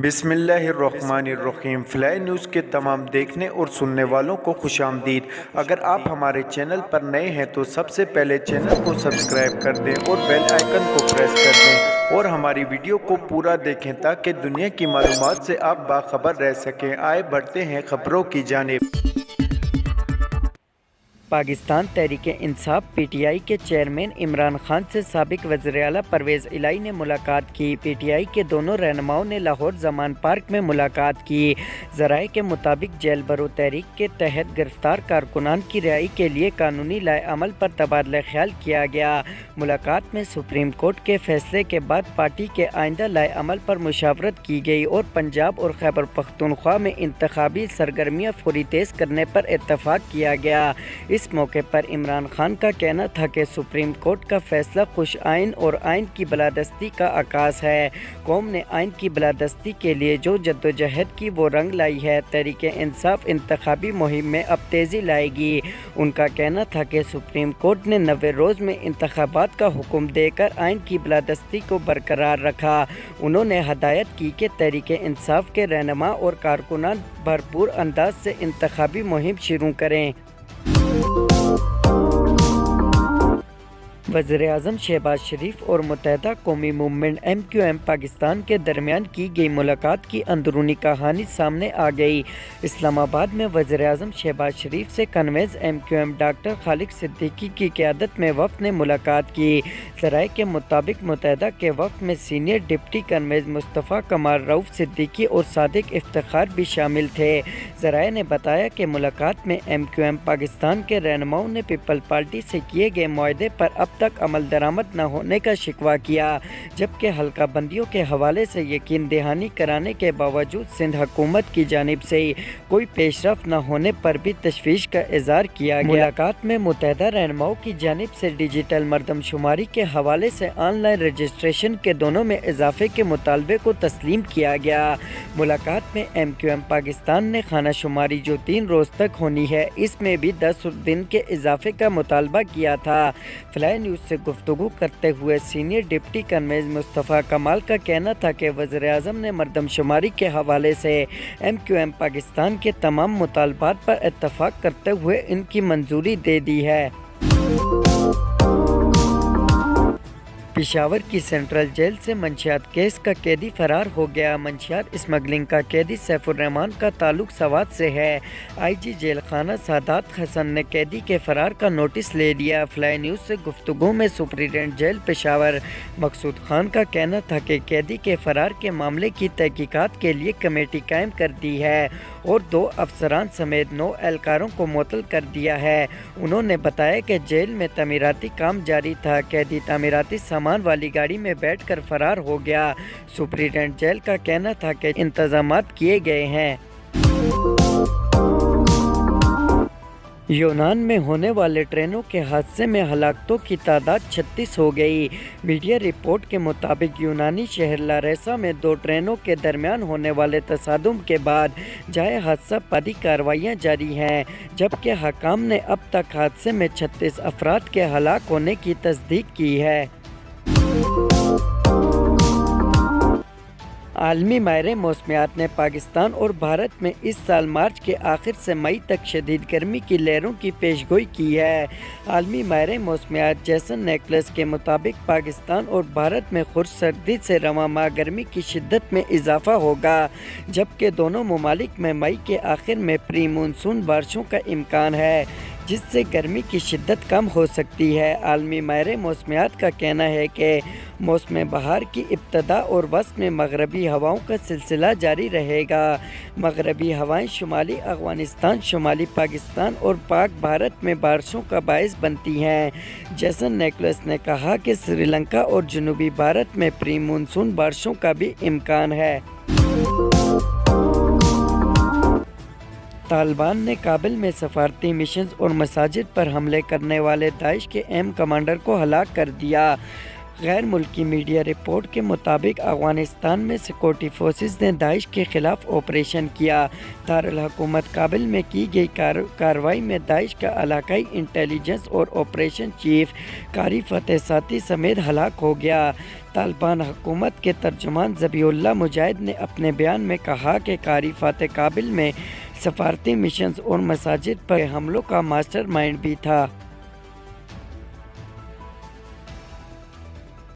بسم اللہ الرحمن الرحیم۔ فلائی نیوز کے تمام دیکھنے اور سننے والوں کو خوش آمدید۔ اگر آپ ہمارے چینل پر نئے ہیں تو سب سے پہلے چینل کو سبسکرائب کر دیں اور بیل آئیکن کو پریس کر دیں اور ہماری ویڈیو کو پورا دیکھیں تاکہ دنیا کی معلومات سے آپ باخبر رہ سکیں۔ آئے بڑھتے ہیں خبروں کی جانب۔ Pakistan Tehreek Insaf P T I کے چیئرمین عمران خان سے سابق وزیر اعلیٰ پرویز الہی نے ملاقات کی۔ پی ٹی آئی کے دونوں رہنماؤں نے لاہور زمان پارک میں ملاقات کی۔ ذرائع کے مطابق جیل برو تحریک کے تحت گرفتار کارکنان کی رہائی کے لیے قانونی لائحہ عمل پر تبادلہ خیال کیا گیا۔ ملاقات میں سپریم کورٹ کے فیصلے کے بعد پارٹی کے آئندہ لائحہ عمل پر مشاورت کی گئی اور پنجاب اور خیبر پختونخوا میں انتخابی سرگرمیاں فوری تیز کرنے پر اتفاق کیا گیا۔ اس موقع پر عمران خان کا کہنا تھا کہ سپریم کورٹ کا فیصلہ خوش آئین اور آئین کی بالادستی کا عکاس ہے۔ قوم نے آئین کی بالادستی کے لیے جو جدوجہد کی وہ رنگ لائی ہے۔ تحریک انصاف انتخابی مہم میں اب تیزی لائے گی۔ ان کا کہنا تھا کہ سپریم کورٹ نے 90 روز میں انتخابات کا حکم دے کر آئین کی بالادستی کو برقرار رکھا۔ انہوں نے ہدایت کی کہ تحریک انصاف کے رہنما اور کارکنان بھرپور انداز سے انتخابی مہم شروع کریں۔ وزیر اعظم شہباز شریف اور Muttahida Qaumi Movement M Q M Pakistan کے درمیان کی گئی ملاقات کی اندرونی کہانی سامنے آ گئی۔ اسلام آباد میں وزیر اعظم شہباز شریف سے convener M Q M doctor Khalid Siddiqui کی قیادت میں وفد نے ملاقات کی۔ ذرائع کے مطابق متحدہ کے وفد میں سینئر ڈپٹی کنوینر مصطفیٰ کمال رؤف صدیقی اور صادق افتخار بھی شامل تھے۔ ذرائع نے بتایا کہ ملاقات میں ایم کیو ایم پاکستان کے رہنماؤں نے پیپل پارٹی سے کیے گئے معاہدے پر اب تک عمل درآمد نہ ہونے کا شکوہ کیا، جبکہ حلقہ بندیوں کے حوالے سے یقین دہانی کرانے کے باوجود سندھ حکومت کی جانب سے کوئی پیش رفت نہ ہونے پر بھی تشویش کا اظہار کیا گیا۔ ملاقات میں متحدہ رہنماؤں کی جانب سے ڈیجیٹل مردم شماری کے حوالے سے آن لائن رجسٹریشن کے دنوں میں اضافے کے مطالبے کو تسلیم کیا گیا۔ ملاقات میں ایم کیو ایم پاکستان نے خانہ شماری جو 3 روز تک ہونی ہے، اس میں بھی 10 دن کے اضافے کا مطالبہ کیا تھا۔ فلائی نیوز سے گفتگو کرتے ہوئے سینئر ڈپٹی کنوینر مصطفیٰ کمال کا کہنا تھا کہ وزیر اعظم نے مردم شماری کے حوالے سے ایم کیو ایم پاکستان کے تمام مطالبات پر اتفاق کرتے ہوئے ان کی منظوری دے دی ہے۔ پشاور کی سینٹرل جیل سے منشیات کیس کا قیدی فرار ہو گیا۔ منشیات اسمگلنگ کا قیدی سیف الرحمان کا تعلق سوات سے ہے۔ آئی جی جیل خانہ سعادت حسن نے قیدی کے فرار کا نوٹس لے لیا۔ فلائی نیوز سے گفتگو میں سپرنٹنڈنٹ جیل پشاور مقصود خان کا کہنا تھا کہ قیدی کے فرار کے معاملے کی تحقیقات کے لیے کمیٹی قائم کر دی ہے اور 2 افسران سمیت 9 اہلکاروں کو معطل کر دیا ہے۔ انہوں نے بتایا کہ جیل میں تعمیراتی کام جاری تھا۔ قیدی تعمیراتی سامان والی گاڑی میں بیٹھ کر فرار ہو گیا۔ سپرنٹنڈنٹ جیل کا کہنا تھا کہ انتظامات کیے گئے ہیں۔ یونان میں ہونے والے ٹرینوں کے حادثے میں ہلاکتوں کی تعداد 36 ہو گئی۔ میڈیا رپورٹ کے مطابق یونانی شہر لاریسا میں 2 ٹرینوں کے درمیان ہونے والے تصادم کے بعد جائے حادثہ پادی کارروائیاں جاری ہیں، جبکہ حکام نے اب تک حادثے میں 36 افراد کے ہلاک ہونے کی تصدیق کی ہے۔ عالمی ماہر موسمیات نے پاکستان اور بھارت میں اس سال مارچ کے آخر سے مئی تک شدید گرمی کی لہروں کی پیش گوئی کی ہے۔ عالمی ماہر موسمیات جیسن نیکلس کے مطابق پاکستان اور بھارت میں خشک سردی سے رواں ماہ گرمی کی شدت میں اضافہ ہوگا، جبکہ دونوں ممالک میں مئی کے آخر میں پری مونسون بارشوں کا امکان ہے، جس سے گرمی کی شدت کم ہو سکتی ہے۔ عالمی ماہر موسمیات کا کہنا ہے کہ موسم بہار کی ابتدا اور وسط میں مغربی ہواؤں کا سلسلہ جاری رہے گا۔ مغربی ہوائیں شمالی افغانستان، شمالی پاکستان اور پاک بھارت میں بارشوں کا باعث بنتی ہیں۔ جیسن نیکلس نے کہا کہ سری لنکا اور جنوبی بھارت میں پری مونسون بارشوں کا بھی امکان ہے۔ طالبان نے کابل میں سفارتی مشنز اور مساجد پر حملے کرنے والے داعش کے اہم کمانڈر کو ہلاک کر دیا۔ غیر ملکی میڈیا رپورٹ کے مطابق افغانستان میں سیکورٹی فورسز نے داعش کے خلاف آپریشن کیا۔ دارالحکومت کابل میں کی گئی کارروائی میں داعش کا علاقائی انٹیلیجنس اور آپریشن چیف قاری فتح ساتھی سمیت ہلاک ہو گیا۔ طالبان حکومت کے ترجمان ذبیح اللہ مجاہد نے اپنے بیان میں کہا کہ قاری فتح کابل میں سفارتی مشنز اور مساجد پر حملوں کا ماسٹر مائنڈ بھی تھا۔